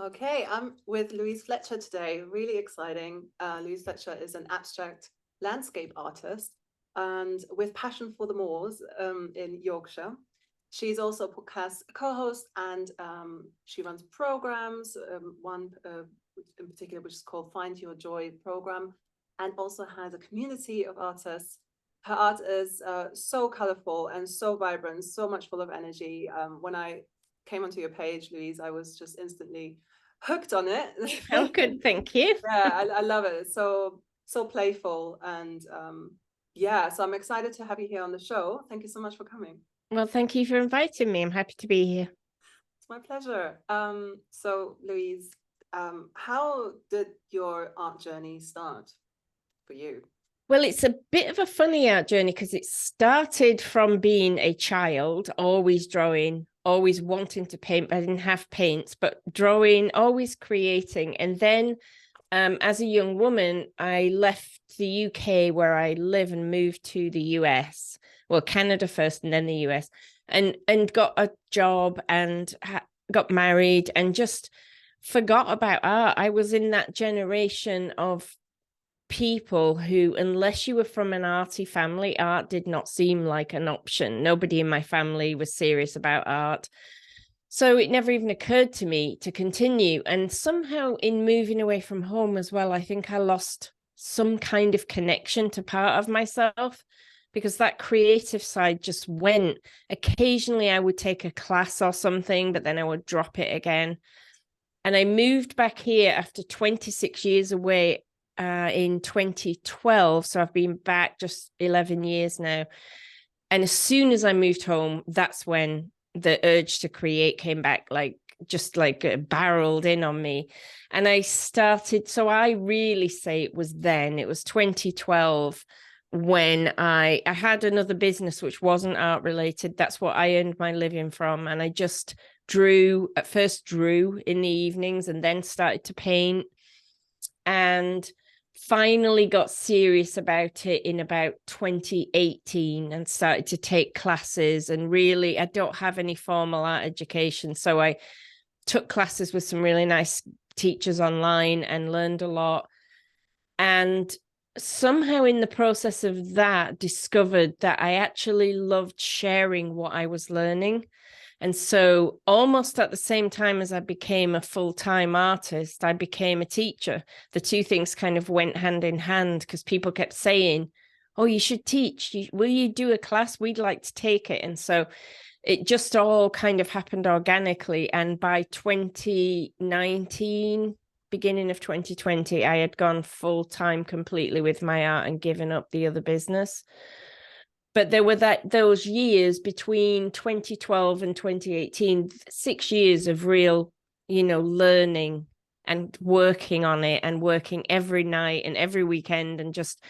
Okay, I'm with Louise Fletcher today. Really exciting. Louise Fletcher is an abstract landscape artist and with passion for the moors in Yorkshire. She's also a podcast co-host and she runs programs, one in particular, which is called Find Your Joy program, and also has a community of artists. Her art is so colorful and so vibrant, so much full of energy. When I came onto your page, Louise, I was just instantly hooked on it. Oh, good. Thank you. Yeah, I love it. It's so playful and yeah, so I'm excited to have you here on the show. Thank you so much for coming. Well, thank you for inviting me. I'm happy to be here. It's my pleasure. So Louise, how did your art journey start for you? Well, it's a bit of a funny art journey because it started from being a child, always drawing, always wanting to paint. I didn't have paints, but drawing, always creating. And then as a young woman, I left the UK where I live and moved to the US. Well, Canada first and then the US, and got a job and got married and just forgot about art. I was in that generation of people who, unless you were from an arty family, art did not seem like an option. Nobody in my family was serious about art. So it never even occurred to me to continue. And somehow in moving away from home as well, I think I lost some kind of connection to part of myself because that creative side just went. Occasionally I would take a class or something, but then I would drop it again. And I moved back here after 26 years away in 2012. So I've been back just 11 years now. And as soon as I moved home, that's when the urge to create came back, just barreled in on me. And I started, so I really say it was 2012 when I had another business which wasn't art related. That's what I earned my living from. And I just at first drew in the evenings and then started to paint, and finally got serious about it in about 2018 and started to take classes. And really, I don't have any formal art education, so I took classes with some really nice teachers online and learned a lot. And somehow in the process of that, discovered that I actually loved sharing what I was learning. And so almost at the same time as I became a full-time artist, I became a teacher. The two things kind of went hand in hand because people kept saying, oh, you should teach. Will you do a class? We'd like to take it. And so it just all kind of happened organically. And by 2019, beginning of 2020, I had gone full-time completely with my art and given up the other business. But there were those years between 2012 and 2018, 6 years of real, learning and working on it and working every night and every weekend and just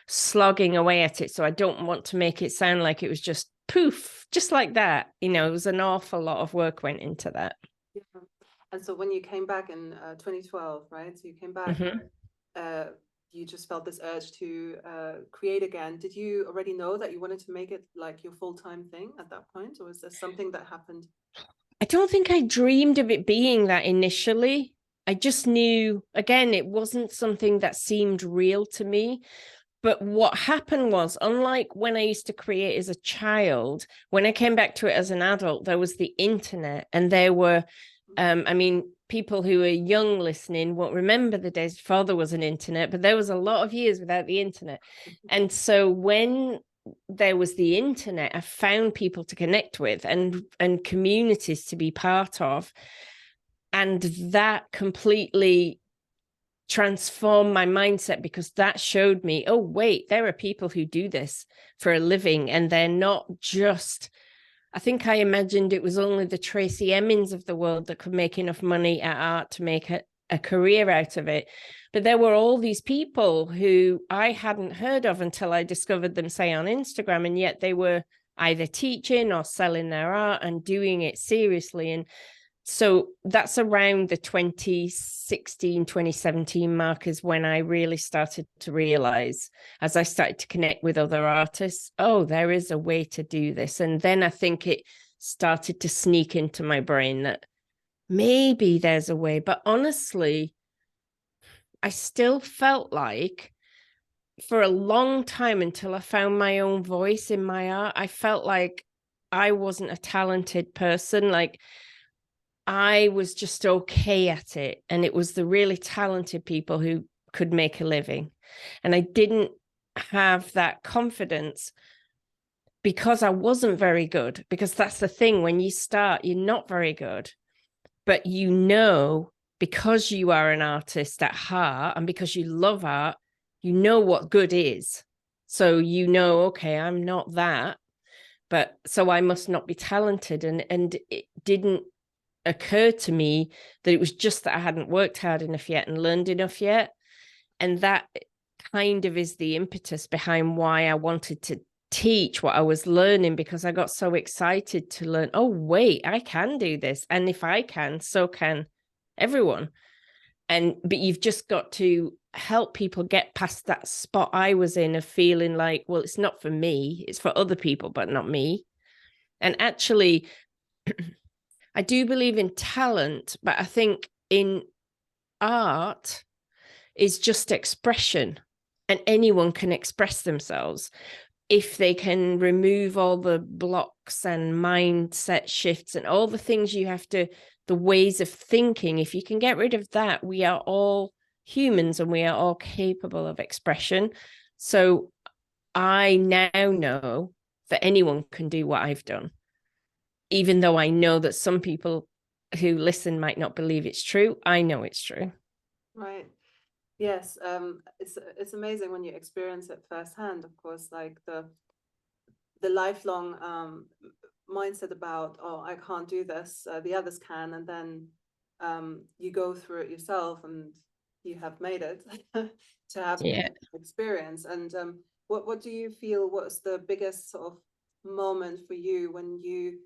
slogging away at it. So I don't want to make it sound like it was just poof, just like that. It was an awful lot of work went into that. Yeah. And so when you came back in 2012, right? So you came back, you just felt this urge to create again. Did you already know that you wanted to make it like your full-time thing at that point, or was there something that happened? I don't think I dreamed of it being that initially. I just knew, again, it wasn't something that seemed real to me. But what happened was, unlike when I used to create as a child, when I came back to it as an adult, there was the internet, and there were, people who are young listening won't remember the days before there was an internet, but there was a lot of years without the internet. And so when there was the internet, I found people to connect with and communities to be part of. And that completely transformed my mindset because that showed me, oh, wait, there are people who do this for a living, and they're not just, I think I imagined it was only the Tracy Emins of the world that could make enough money at art to make a career out of it. But there were all these people who I hadn't heard of until I discovered them, say, on Instagram, and yet they were either teaching or selling their art and doing it seriously. And so that's around the 2016, 2017 mark is when I really started to realize, as I started to connect with other artists, oh, there is a way to do this. And then I think it started to sneak into my brain that maybe there's a way. But honestly, I still felt like for a long time, until I found my own voice in my art, I felt like I wasn't a talented person. Like I was just okay at it. And it was the really talented people who could make a living. And I didn't have that confidence because I wasn't very good. Because that's the thing, when you start, you're not very good. But you know, because you are an artist at heart and because you love art, you know what good is. So you know, okay, I'm not that, but so I must not be talented. And it didn't occur to me that it was just that I hadn't worked hard enough yet and learned enough yet. And that kind of is the impetus behind why I wanted to teach what I was learning, because I got so excited to learn, oh, wait, I can do this. And if I can, so can everyone. But you've just got to help people get past that spot I was in of feeling like, well, it's not for me, it's for other people, but not me. And actually, I do believe in talent, but I think in art is just expression, and anyone can express themselves if they can remove all the blocks and mindset shifts and all the things you have to, the ways of thinking. If you can get rid of that, we are all humans and we are all capable of expression. So I now know that anyone can do what I've done, even though I know that some people who listen might not believe it's true. I know it's true. Right. Yes. It's amazing when you experience it firsthand, of course, like the lifelong mindset about, oh, I can't do this, the others can, and then you go through it yourself and you have made it to have experience. And what do you feel was the biggest sort of moment for you when you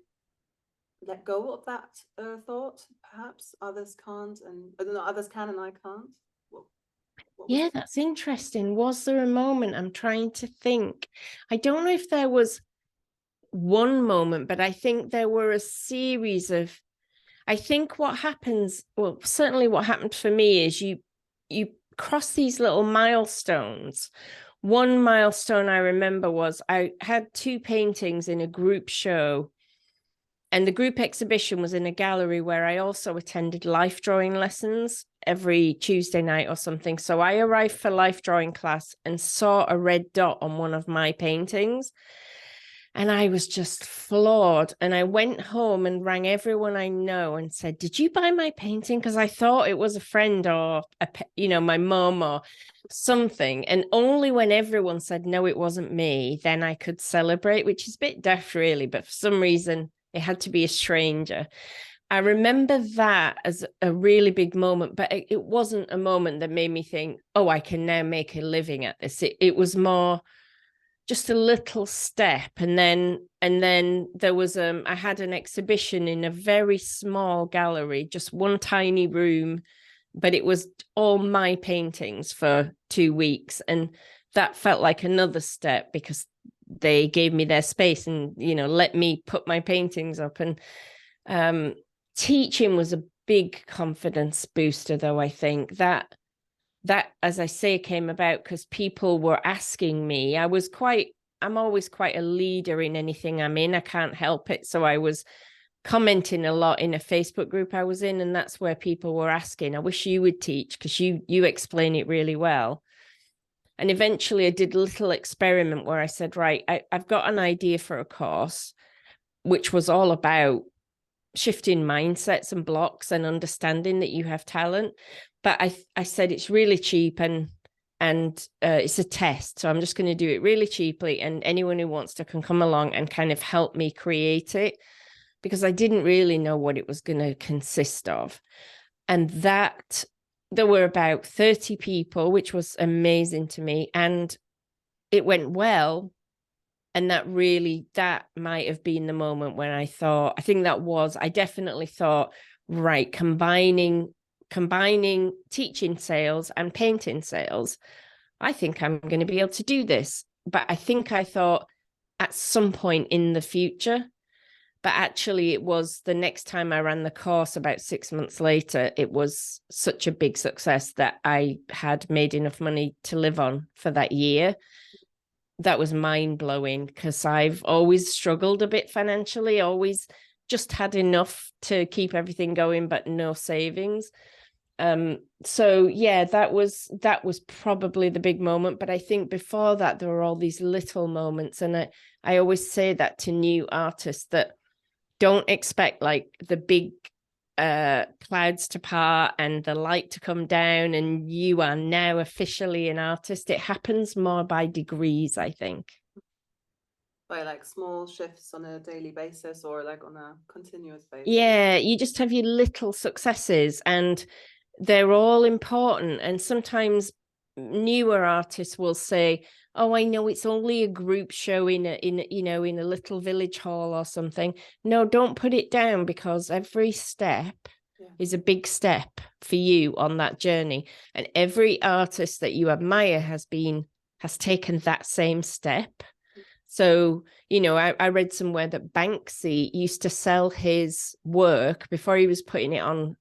let go of that thought, perhaps others can't, and I don't know, others can and I can't? Yeah, that's interesting. Was there a moment? I'm trying to think. I don't know if there was one moment, but I think there were a series of, I think what happens, well, certainly what happened for me is you cross these little milestones. One milestone I remember was I had 2 paintings in a group show, and the group exhibition was in a gallery where I also attended life drawing lessons every Tuesday night or something. So I arrived for life drawing class and saw a red dot on one of my paintings. And I was just floored. And I went home and rang everyone I know and said, did you buy my painting? Because I thought it was a friend or, my mum or something. And only when everyone said, no, it wasn't me, then I could celebrate, which is a bit daft, really. But for some reason, it had to be a stranger. I remember that as a really big moment, but it wasn't a moment that made me think, oh, I can now make a living at this. It was more just a little step. And then there was I had an exhibition in a very small gallery, just one tiny room, but it was all my paintings for 2 weeks. And that felt like another step because they gave me their space and, let me put my paintings up. And teaching was a big confidence booster, though. I think that, as I say, came about because people were asking me. I'm always quite a leader in anything I'm in. I can't help it. So I was commenting a lot in a Facebook group I was in, and that's where people were asking, I wish you would teach because you explain it really well. And eventually I did a little experiment where I said, right, I've got an idea for a course, which was all about shifting mindsets and blocks and understanding that you have talent. But I said it's really cheap and it's a test. So I'm just going to do it really cheaply. And anyone who wants to can come along and kind of help me create it, because I didn't really know what it was going to consist of. And that there were about 30 people, which was amazing to me. And it went well. And that might have been the moment when I definitely thought, right, combining teaching sales and painting sales, I think I'm going to be able to do this. But I think I thought at some point in the future, But actually, it was the next time I ran the course about 6 months later, it was such a big success that I had made enough money to live on for that year. That was mind-blowing, because I've always struggled a bit financially, always just had enough to keep everything going, but no savings. So yeah, that was probably the big moment. But I think before that, there were all these little moments. And I always say that to new artists, that don't expect like the big clouds to part and the light to come down and you are now officially an artist. It happens more by degrees, I think. By like small shifts on a daily basis, or like on a continuous basis. Yeah, you just have your little successes, and they're all important. And sometimes newer artists will say, oh, I know it's only a group show in a little village hall or something. No, don't put it down, because every step is a big step for you on that journey. And every artist that you admire has taken that same step. So, I read somewhere that Banksy used to sell his work before he was putting it on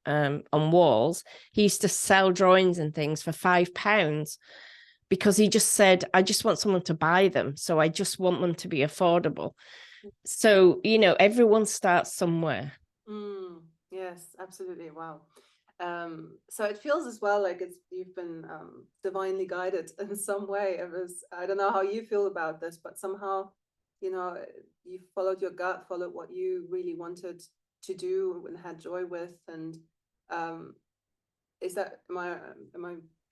walls. He used to sell drawings and things for £5, because he just said, I just want someone to buy them. So I just want them to be affordable. So, everyone starts somewhere. Yes, absolutely. Wow. So it feels as well like you've been divinely guided in some way. I don't know how you feel about this, but somehow, you followed your gut, followed what you really wanted to do and had joy with. And am I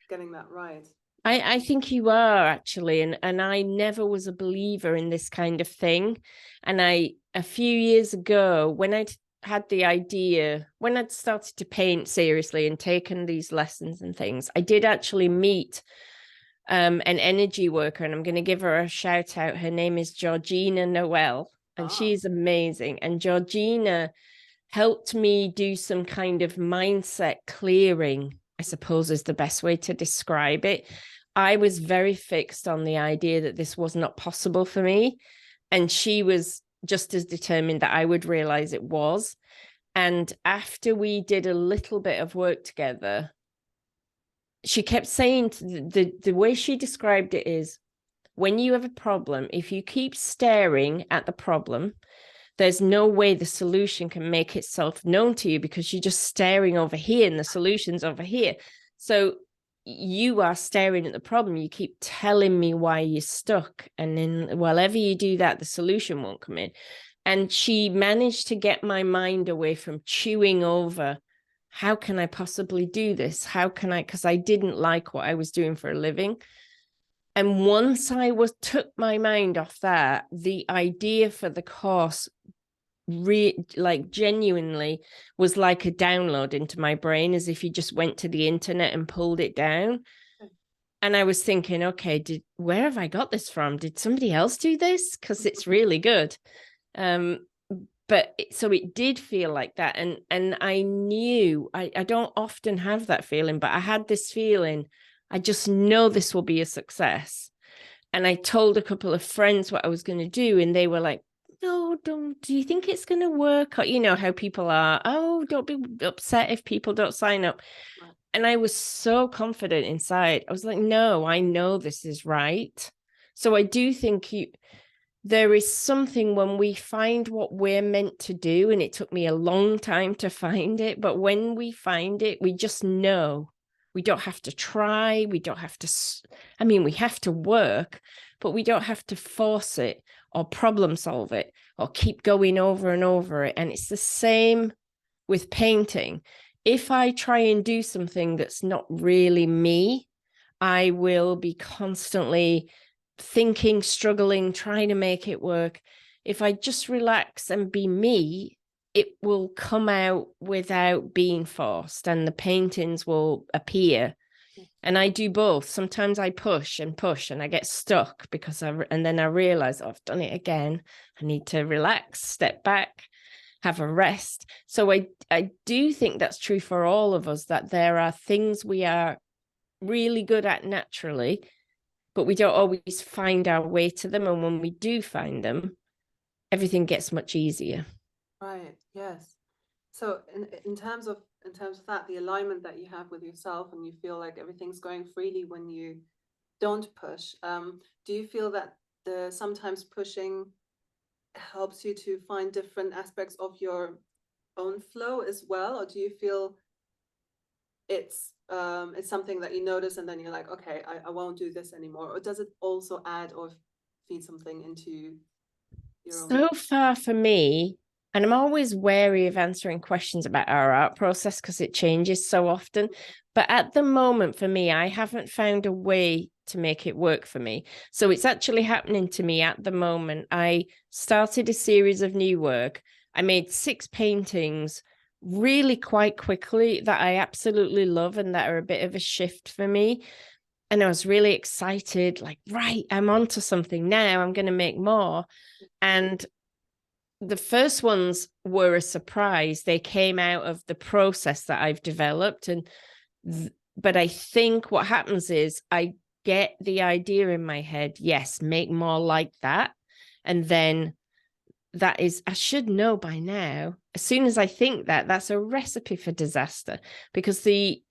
getting that right? I think you are, actually, and I never was a believer in this kind of thing. And a few years ago, when I'd had the idea, when I'd started to paint seriously and taken these lessons and things, I did actually meet an energy worker, and I'm going to give her a shout out. Her name is Georgina Noel, and she's amazing. And Georgina helped me do some kind of mindset clearing, I suppose is the best way to describe it. I was very fixed on the idea that this was not possible for me. And she was just as determined that I would realize it was. And after we did a little bit of work together, she kept saying, the way she described it is, when you have a problem, if you keep staring at the problem, there's no way the solution can make itself known to you, because you're just staring over here and the solution's over here. So you are staring at the problem. You keep telling me why you're stuck. And then whenever you do that, the solution won't come in. And she managed to get my mind away from chewing over, how can I possibly do this? Because I didn't like what I was doing for a living. And once I took my mind off that, the idea for the course genuinely was like a download into my brain, as if you just went to the internet and pulled it down. And I was thinking, okay, where have I got this from? Did somebody else do this? Because it's really good. So it did feel like that. And I knew, I don't often have that feeling, but I had this feeling, I just know this will be a success. And I told a couple of friends what I was going to do, and they were like, no, do you think it's going to work? Or, how people are, oh, don't be upset if people don't sign up. Right. And I was so confident inside. I was like, no, I know this is right. So I do think there is something when we find what we're meant to do, and it took me a long time to find it, but when we find it, we just know. We don't have to try. We don't have to, we have to work, but we don't have to force it or problem solve it or keep going over and over it. And it's the same with painting. If I try and do something that's not really me, I will be constantly thinking, struggling, trying to make it work. If I just relax and be me, it will come out without being forced, and the paintings will appear. And I do both. Sometimes I push and I get stuck and then I realize, oh, I've done it again. I need to relax, step back, have a rest. So I do think that's true for all of us, that there are things we are really good at naturally, but we don't always find our way to them. And when we do find them, everything gets much easier. Right. Yes. So in terms of that, the alignment that you have with yourself, and you feel like everything's going freely when you don't push. Do you feel that the sometimes pushing helps you to find different aspects of your own flow as well, or do you feel it's something that you notice and then you're like, okay, I won't do this anymore, or does it also add or feed something into your own? So far for me, and I'm always wary of answering questions about our art process because it changes so often. But at the moment, for me, I haven't found a way to make it work for me. So it's actually happening to me at the moment. I started a series of new work. I made 6 paintings really quite quickly that I absolutely love and that are a bit of a shift for me. And I was really excited, like, right, I'm onto something now. I'm going to make more. And the first ones were a surprise. They came out of the process that I've developed. But I think what happens is I get the idea in my head, yes, make more like that. And then that is, I should know by now, as soon as I think that, that's a recipe for disaster, because you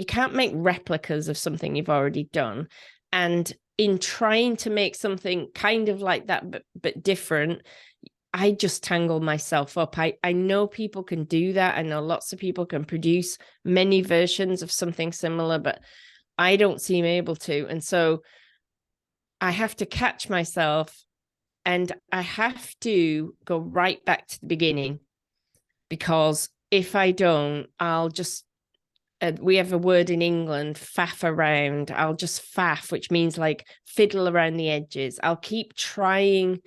can't make replicas of something you've already done. And in trying to make something kind of like that, but different, I just tangle myself up. I know people can do that. I know lots of people can produce many versions of something similar, but I don't seem able to. And so I have to catch myself, and I have to go right back to the beginning, because if I don't, I'll just, we have a word in England, faff around. I'll just faff, which means like fiddle around the edges. I'll keep trying.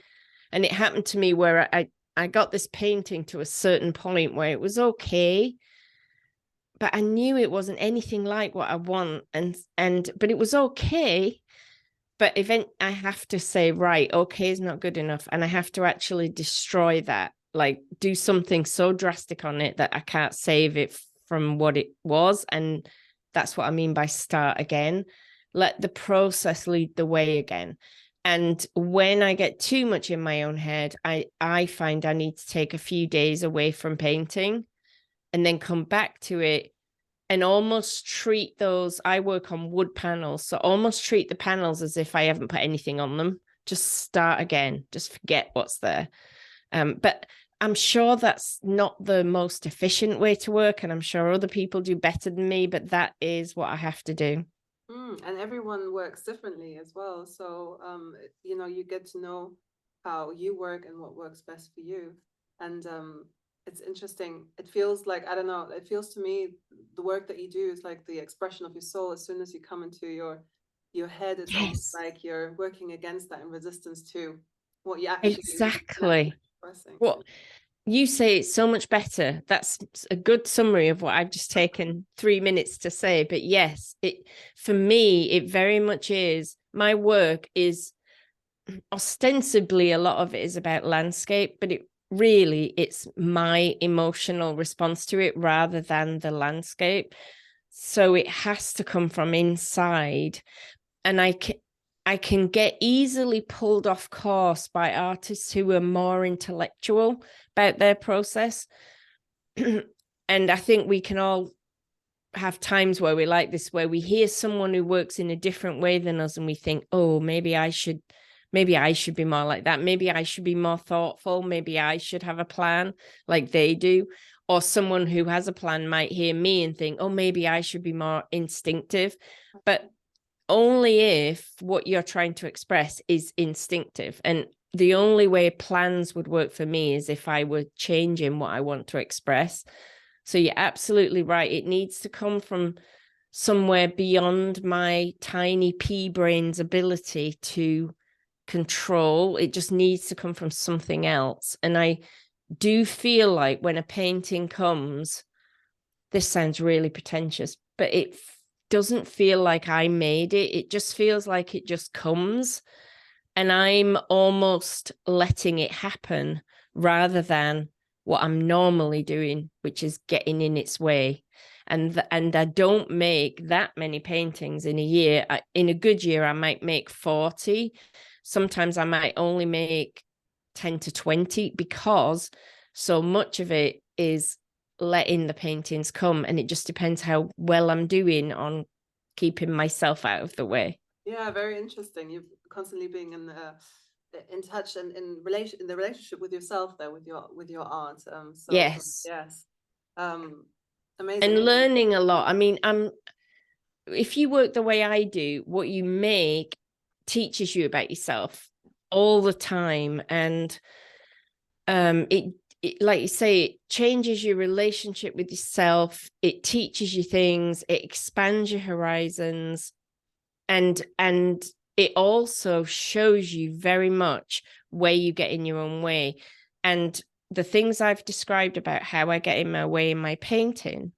And it happened to me where I got this painting to a certain point where it was okay, but I knew it wasn't anything like what I want. But it was okay. But I have to say, right, okay is not good enough. And I have to actually destroy that, like do something so drastic on it that I can't save it from what it was. And that's what I mean by start again. Let the process lead the way again. And when I get too much in my own head, I find I need to take a few days away from painting and then come back to it, and almost treat those, I work on wood panels, so almost treat the panels as if I haven't put anything on them. Just start again, just forget what's there. But I'm sure that's not the most efficient way to work, and I'm sure other people do better than me, but that is what I have to do. And everyone works differently as well. So, you get to know how you work and what works best for you. And it's interesting. It feels like, I don't know, it feels to me the work that you do is like the expression of your soul. As soon as you come into your head, it's almost Yes, like you're working against that in resistance to what you actually naturally exactly. expressing. What you say is so much better. That's a good summary of what I've just taken 3 minutes to say. But yes, it, for me, it very much is. My work is ostensibly, a lot of it is about landscape, but it's my emotional response to it rather than the landscape. So it has to come from inside. And I can get easily pulled off course by artists who are more intellectual about their process. And I think we can all have times where we like this, where we hear someone who works in a different way than us and we think, oh, maybe I should be more like that. Maybe I should be more thoughtful. Maybe I should have a plan like they do. Or someone who has a plan might hear me and think, oh, maybe I should be more instinctive. But only if what you're trying to express is instinctive. And the only way plans would work for me is if I were changing what I want to express. So you're absolutely right. It needs to come from somewhere beyond my tiny pea brain's ability to control. It just needs to come from something else. And I do feel like when a painting comes, this sounds really pretentious, but it doesn't feel like I made it. It just feels like it just comes. And I'm almost letting it happen rather than what I'm normally doing, which is getting in its way. And I don't make that many paintings in a year. In a good year, I might make 40. Sometimes I might only make 10 to 20 because So much of it is letting the paintings come, and it just depends how well I'm doing on keeping myself out of the way. Yeah, very interesting. You've constantly being in touch and in the relationship with yourself there, with your art. Yes. Yes, um, amazing. And learning a lot. I mean, if you work the way I do, what you make teaches you about yourself all the time. And it, like you say, it changes your relationship with yourself. It teaches you things. It expands your horizons, and it also shows you very much where you get in your own way. And the things I've described about how I get in my way in my painting,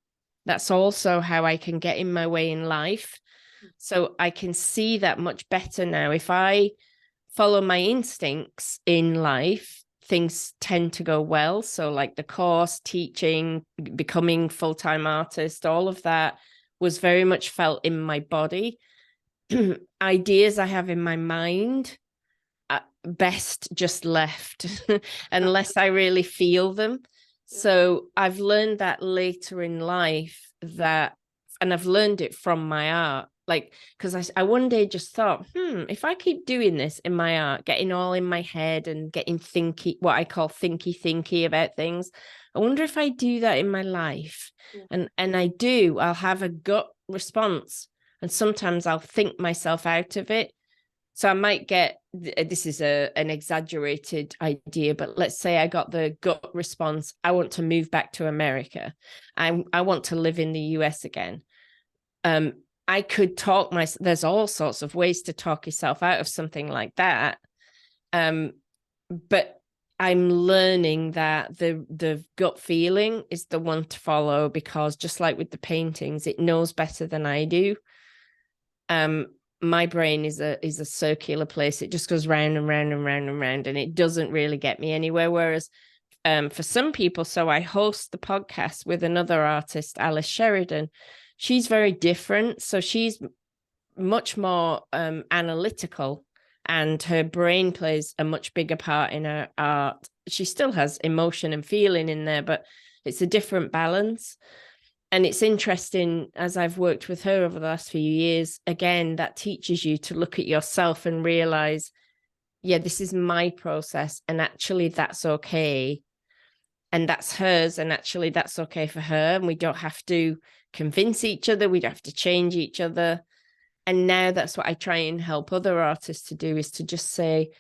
that's also how I can get in my way in life. So I can see that much better now. If I follow my instincts in life, things tend to go well. So like the course, teaching, becoming full-time artist, all of that was very much felt in my body. Ideas I have in my mind, best just left unless I really feel them. So I've learned that later in life, and I've learned it from my art. Like, because I one day just thought, if I keep doing this in my art, getting all in my head and getting what I call thinky about things, I wonder if I do that in my life. And I do, I'll have a gut response. And sometimes I'll think myself out of it. So I might get, this is an exaggerated idea, but let's say I got the gut response, I want to move back to America. I want to live in the US again. I could there's all sorts of ways to talk yourself out of something like that. But I'm learning that the gut feeling is the one to follow, because just like with the paintings, it knows better than I do. My brain is a circular place. It just goes round and round and round and round, and it doesn't really get me anywhere. Whereas for some people, so I host the podcast with another artist, Alice Sheridan. She's very different. So she's much more analytical, and her brain plays a much bigger part in her art. She still has emotion and feeling in there, but it's a different balance. And it's interesting, as I've worked with her over the last few years, again, that teaches you to look at yourself and realize, yeah, this is my process, and actually that's okay. And that's hers, and actually that's okay for her. And we don't have to convince each other. We don't have to change each other. And now that's what I try and help other artists to do, is to just say,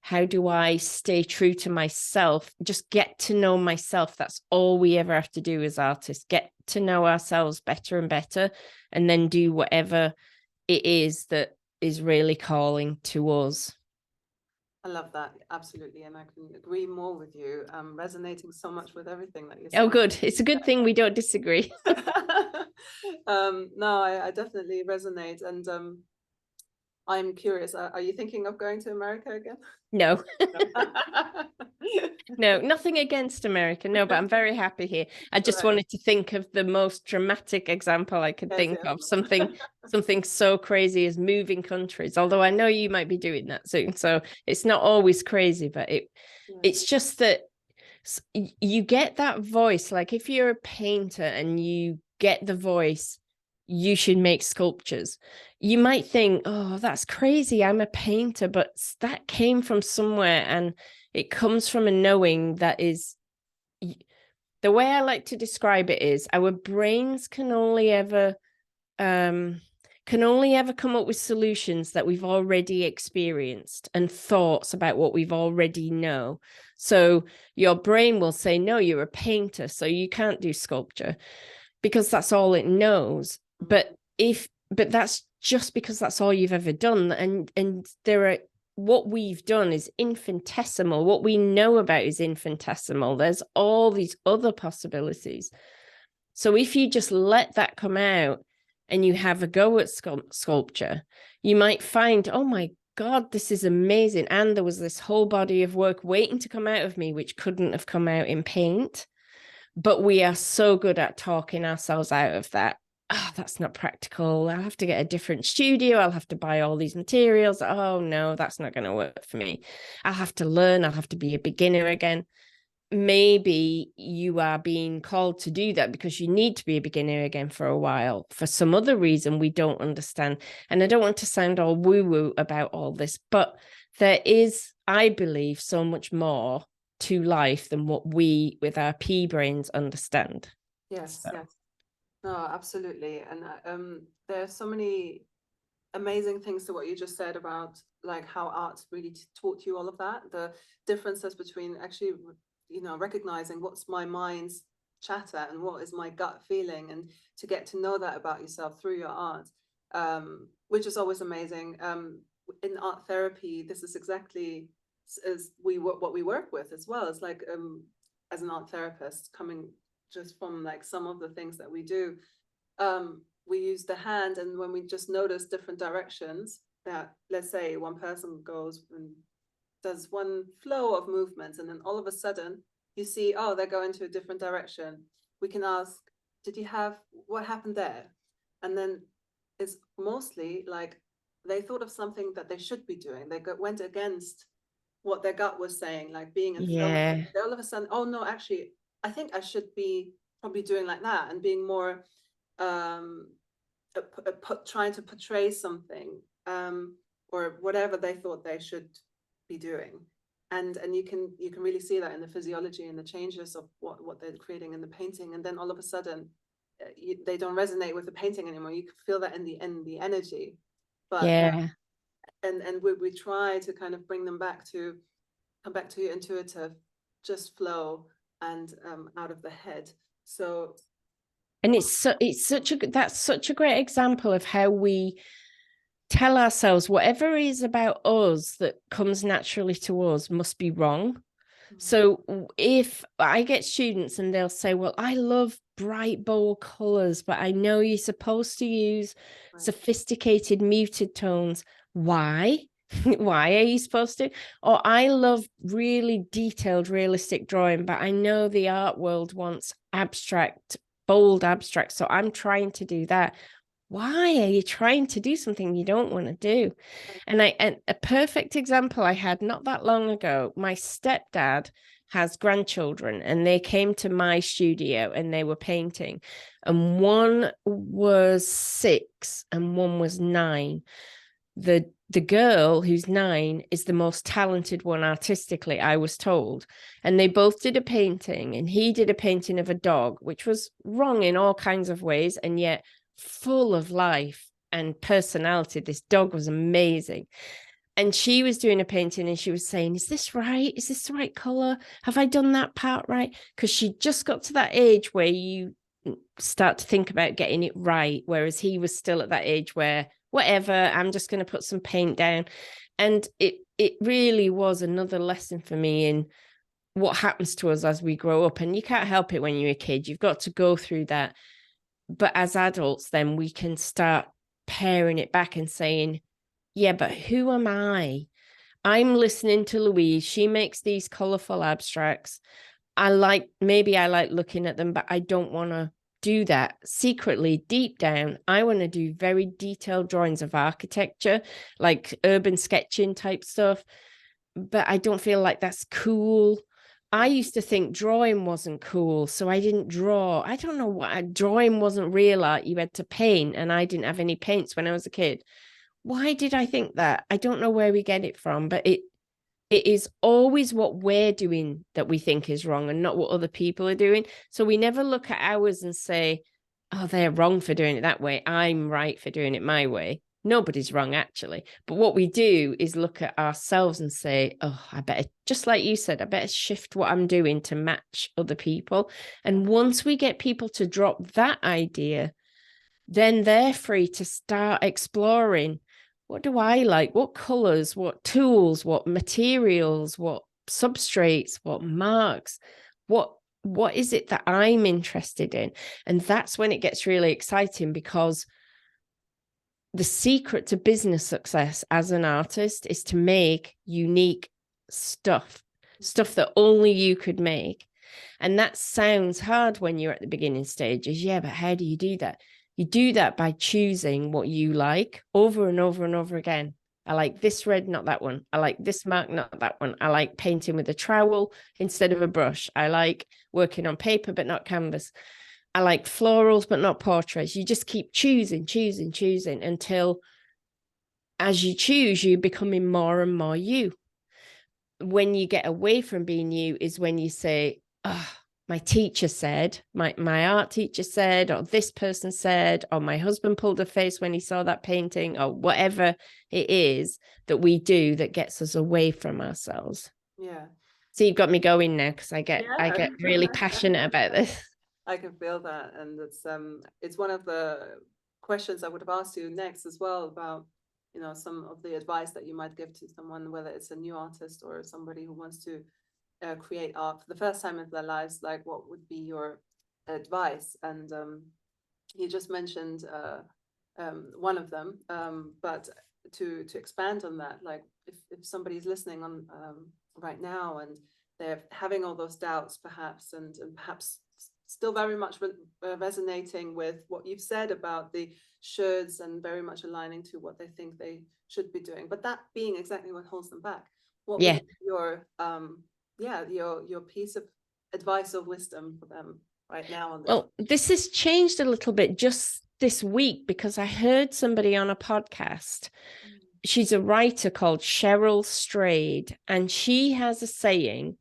how do I stay true to myself? Just get to know myself. That's all we ever have to do as artists. Get to know ourselves better and better, and then do whatever it is that is really calling to us. I love that. Absolutely. And I can agree more with you. Resonating so much with everything that you're saying. Oh, good. It's a good thing we don't disagree. No, I definitely resonate. And I'm curious, are you thinking of going to America again? No. No, nothing against America. No, but I'm very happy here. I just wanted to think of the most dramatic example I could think of. Something so crazy as moving countries. Although I know you might be doing that soon. So it's not always crazy, but it's just that you get that voice. Like if you're a painter and you get the voice, you should make sculptures. You might think, oh, that's crazy, I'm a painter, but that came from somewhere, and it comes from a knowing that is, the way I like to describe it is, our brains can only ever come up with solutions that we've already experienced and thoughts about what we've already know. So your brain will say, no, you're a painter, so you can't do sculpture, because that's all it knows. But that's just because that's all you've ever done. And what we've done is infinitesimal. What we know about is infinitesimal. There's all these other possibilities. So if you just let that come out and you have a go at sculpture, you might find, oh my God, this is amazing. And there was this whole body of work waiting to come out of me, which couldn't have come out in paint. But we are so good at talking ourselves out of that. Oh, that's not practical. I'll have to get a different studio. I'll have to buy all these materials. Oh no, that's not going to work for me. I'll have to learn. I'll have to be a beginner again. maybe you are being called to do that because you need to be a beginner again for a while for some other reason we don't understand. And I don't want to sound all woo-woo about all this, but there is, I believe, so much more to life than what we with our pea brains understand. Yes, So. yes. No, absolutely. And there are so many amazing things to what you just said about like how art really taught you all of that, the differences between actually, you know, recognizing what's my mind's chatter and what is my gut feeling, and to get to know that about yourself through your art, which is always amazing. In art therapy, this is exactly as what we work with as well. It's like as an art therapist, coming just from like some of the things that we do, we use the hand, and when we just notice different directions, that let's say one person goes and does one flow of movements, and then all of a sudden you see, oh, they're going to a different direction. We can ask, did you have, what happened there? And then it's mostly like they thought of something that they should be doing. They went against what their gut was saying, like being in flow. Yeah. They all of a sudden, oh no, actually, I think I should be probably doing like that, and being more trying to portray something, or whatever they thought they should be doing. And you can really see that in the physiology and the changes of what they're creating in the painting. And then all of a sudden they don't resonate with the painting anymore. You can feel that in the energy. But Yeah. and we try to kind of bring them back to come back to your intuitive, just flow, and out of the head. So, And that's such a great example of how we tell ourselves whatever is about us that comes naturally to us must be wrong. So if I get students and they'll say, well, I love bright, bold colors, but I know you're supposed to use sophisticated, muted tones. Why? Why are you supposed to? Or I love really detailed, realistic drawing, but I know the art world wants abstract, bold abstract. So I'm trying to do that. Why are you trying to do something you don't want to do? And a perfect example I had not that long ago, my stepdad has grandchildren and they came to my studio and they were painting, and one was 6 and one was 9. The girl who's 9 is the most talented one artistically, I was told. And they both did a painting, and he did a painting of a dog, which was wrong in all kinds of ways, and yet full of life and personality. This dog was amazing. And she was doing a painting and she was saying, is this right? Is this the right color? Have I done that part right? Because she just got to that age where you start to think about getting it right, whereas he was still at that age where whatever, I'm just going to put some paint down. And it really was another lesson for me in what happens to us as we grow up. And you can't help it when you're a kid. You've got to go through that. But as adults, then we can start paring it back and saying, yeah, but who am I? I'm listening to Louise. She makes these colorful abstracts. Maybe I like looking at them, but I don't want to do that. Secretly, deep down, I want to do very detailed drawings of architecture, like urban sketching type stuff. But I don't feel like that's cool. I used to think drawing wasn't cool, so I didn't draw. I don't know what drawing wasn't real art. You had to paint, and I didn't have any paints when I was a kid. Why did I think that? I don't know where we get it from, but it is always what we're doing that we think is wrong and not what other people are doing. So we never look at ours and say, oh, they're wrong for doing it that way. I'm right for doing it my way. Nobody's wrong, actually. But what we do is look at ourselves and say, oh, I better, just like you said, I better shift what I'm doing to match other people. And once we get people to drop that idea, then they're free to start exploring. What do I like? What colors, what tools, what materials, what substrates, what marks, what is it that I'm interested in? And that's when it gets really exciting, because the secret to business success as an artist is to make unique stuff that only you could make. And that sounds hard when you're at the beginning stages. Yeah, but how do you do that? You do that by choosing what you like over and over and over again. I like this red, not that one. I like this mark, not that one. I like painting with a trowel instead of a brush. I like working on paper, but not canvas. I like florals, but not portraits. You just keep choosing until as you choose, you're becoming more and more you. When you get away from being you is when you say, oh, my teacher said, my art teacher said, or this person said, or my husband pulled a face when he saw that painting, or whatever it is that we do that gets us away from ourselves. Yeah. So you've got me going now, because I get really passionate about this. I can feel that, and it's one of the questions I would have asked you next as well, about, you know, some of the advice that you might give to someone, whether it's a new artist or somebody who wants to create art for the first time in their lives. Like, what would be your advice? And you just mentioned one of them, but to expand on that, like if somebody's listening on right now and they're having all those doubts, perhaps, and perhaps still very much resonating with what you've said about the shoulds, and very much aligning to what they think they should be doing, but that being exactly what holds them back. What would be your your piece of advice or wisdom for them right now on this? Well, this has changed a little bit just this week, because I heard somebody on a podcast. She's a writer called Cheryl Strayed, and she has a saying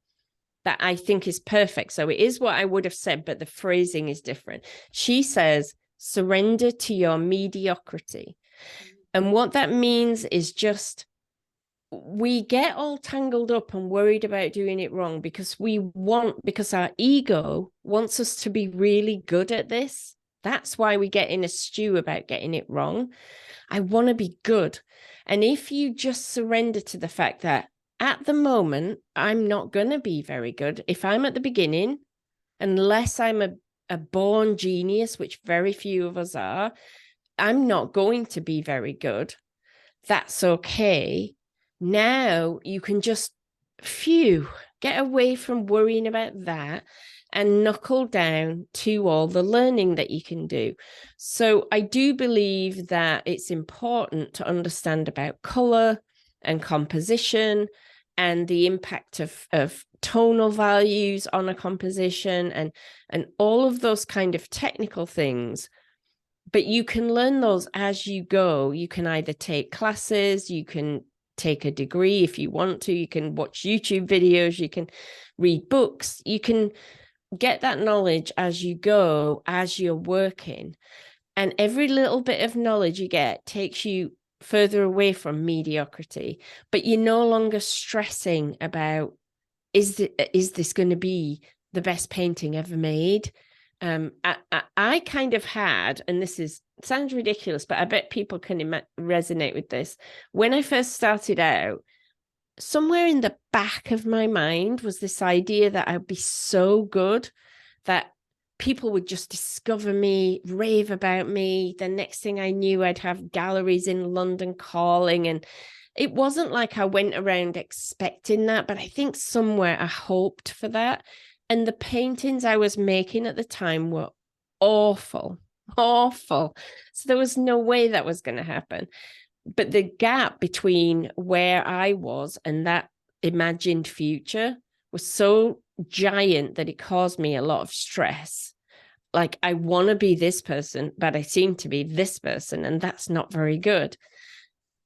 that I think is perfect. So it is what I would have said, but the phrasing is different. She says, surrender to your mediocrity. And what that means is just, we get all tangled up and worried about doing it wrong because our ego wants us to be really good at this. That's why we get in a stew about getting it wrong. I want to be good. And if you just surrender to the fact that at the moment, I'm not going to be very good. If I'm at the beginning, unless I'm a born genius, which very few of us are, I'm not going to be very good. That's okay. Now you can just get away from worrying about that and knuckle down to all the learning that you can do. So I do believe that it's important to understand about color and composition and the impact of tonal values on a composition and all of those kind of technical things. But you can learn those as you go. You can either take classes, you can take a degree if you want to, you can watch YouTube videos, you can read books, you can get that knowledge as you go, as you're working. And every little bit of knowledge you get takes you further away from mediocrity, but you're no longer stressing about, is this going to be the best painting ever made? I kind of had, and sounds ridiculous, but I bet people can resonate with this. When I first started out, somewhere in the back of my mind was this idea that I'd be so good that people would just discover me, rave about me. The next thing I knew, I'd have galleries in London calling. And it wasn't like I went around expecting that, but I think somewhere I hoped for that. And the paintings I was making at the time were awful. So there was no way that was going to happen. But the gap between where I was and that imagined future was so giant that it caused me a lot of stress. Like, I want to be this person, but I seem to be this person, and that's not very good.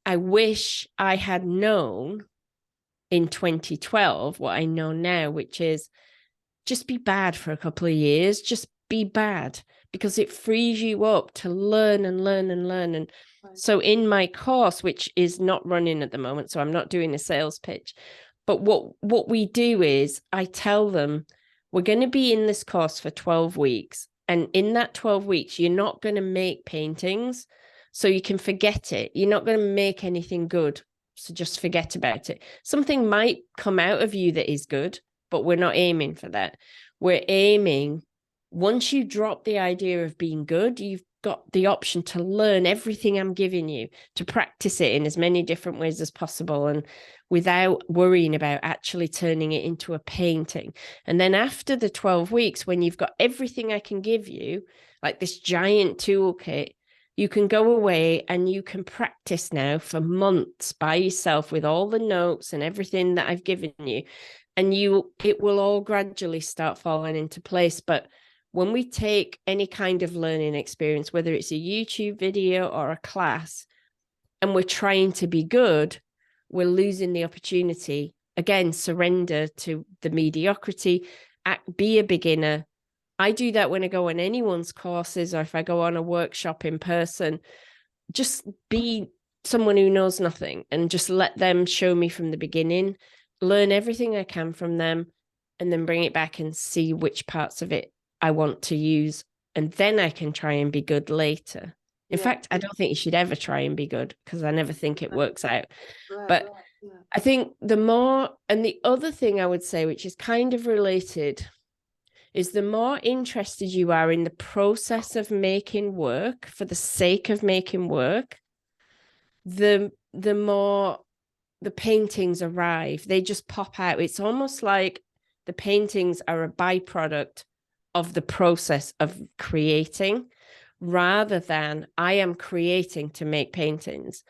I wish I had known in 2012 what I know now, which is just be bad for a couple of years, just be bad, because it frees you up to learn and learn and learn. And so in my course, which is not running at the moment, so I'm not doing a sales pitch, but what we do is I tell them, we're going to be in this course for 12 weeks. And in that 12 weeks, you're not going to make paintings, so you can forget it. You're not going to make anything good, so just forget about it. Something might come out of you that is good, but we're not aiming for that. We're aiming, once you drop the idea of being good, you've got the option to learn everything I'm giving you, to practice it in as many different ways as possible, and without worrying about actually turning it into a painting. And then after the 12 weeks, when you've got everything I can give you, like this giant toolkit, You can go away and you can practice now for months by yourself with all the notes and everything that I've given you. And it will all gradually start falling into place. But when we take any kind of learning experience, whether it's a YouTube video or a class, and we're trying to be good, we're losing the opportunity. Again, surrender to the mediocrity, be a beginner. I do that when I go on anyone's courses or if I go on a workshop in person. Just be someone who knows nothing and just let them show me from the beginning, learn everything I can from them, and then bring it back and see which parts of it I want to use. And then I can try and be good later. In fact, I don't think you should ever try and be good because I never think it works out. Right. But I think the more, and the other thing I would say, which is kind of related, is the more interested you are in the process of making work for the sake of making work, the more the paintings arrive. They just pop out. It's almost like the paintings are a byproduct of the process of creating, rather than I am creating to make paintings.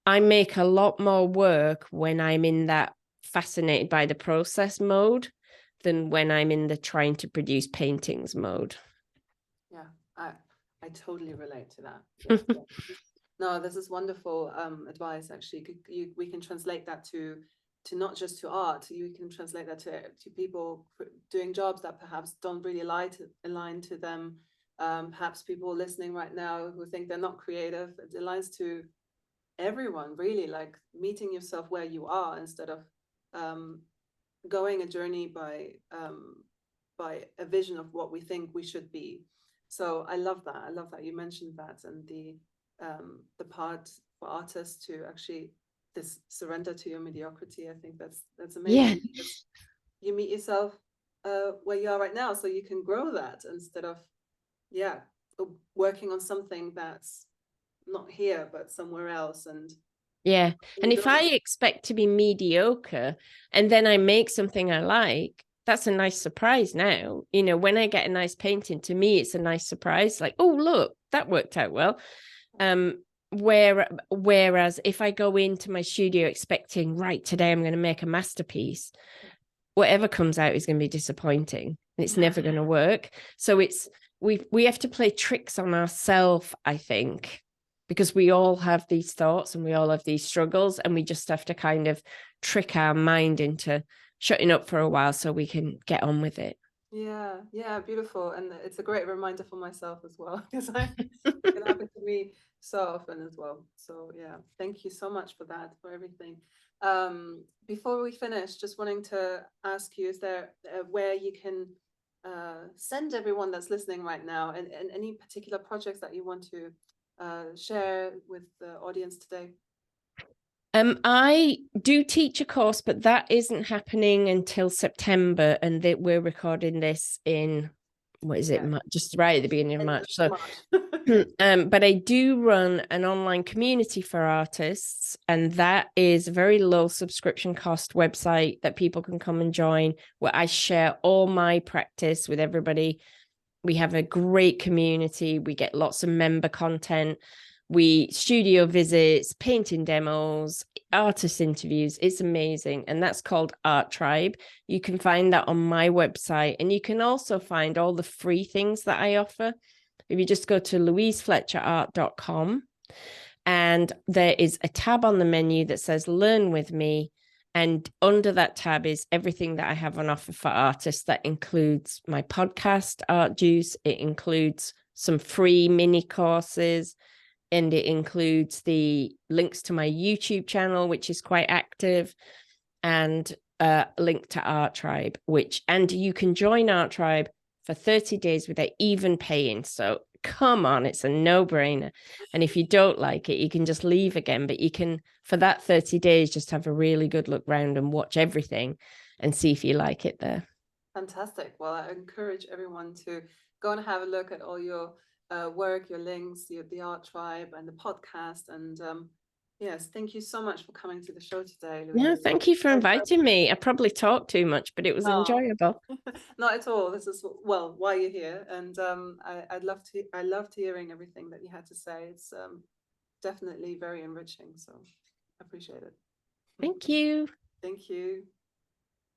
I make a lot more work when I'm in that fascinated by the process mode than when I'm in the trying to produce paintings mode. Yeah, I totally relate to that. Yeah. No, this is wonderful advice. Actually, we can translate that to not just to art. You can translate that to people doing jobs that perhaps don't really align to them. Perhaps people listening right now who think they're not creative. It aligns to everyone, really, like meeting yourself where you are instead of going a journey by a vision of what we think we should be. So I love that. I love that you mentioned that, and the part for artists to actually this surrender to your mediocrity. I think that's amazing. Yeah. You meet yourself where you are right now, so you can grow that instead of working on something that's not here but somewhere else. And yeah. And if I expect to be mediocre and then I make something I like, that's a nice surprise now. You know, when I get a nice painting, to me, it's a nice surprise. Like, oh, look, that worked out well. Whereas if I go into my studio expecting, right, today I'm going to make a masterpiece, whatever comes out is going to be disappointing and it's never going to work. So we have to play tricks on ourselves, I think, because we all have these thoughts and we all have these struggles, and we just have to kind of trick our mind into shutting up for a while so we can get on with it. Yeah, beautiful. And it's a great reminder for myself as well, because it happened to me so often as well. So yeah, thank you so much for that, for everything. Before we finish, just wanting to ask you, is there where you can send everyone that's listening right now, and any particular projects that you want to share with the audience today? I do teach a course, but that isn't happening until September, and that we're recording this in, what is it, just right at the beginning of March. So, but I do run an online community for artists, and that is a very low subscription cost website that people can come and join, where I share all my practice with everybody. We have a great community. We get lots of member content. Studio visits, painting demos, artist interviews. It's amazing. And that's called Art Tribe. You can find that on my website. And you can also find all the free things that I offer. If you just go to louisefletcherart.com, and there is a tab on the menu that says Learn with Me. And under that tab is everything that I have on offer for artists. That includes my podcast, Art Juice. It includes some free mini courses. And it includes the links to my YouTube channel, which is quite active, and a link to Art Tribe, and you can join Art Tribe for 30 days without even paying. So come on, it's a no-brainer. And if you don't like it, you can just leave again. But you can, for that 30 days, just have a really good look around and watch everything and see if you like it there. Fantastic. Well, I encourage everyone to go and have a look at all your work, your links, the Art Tribe and the podcast. And Yes, thank you so much for coming to the show today, Yeah, Louise. thank you for inviting me. I probably talked too much, but it was Oh, enjoyable. not at all. This is, well, why you're here, and I loved hearing everything that you had to say. It's definitely very enriching. So appreciate it. Thank you. Thank you.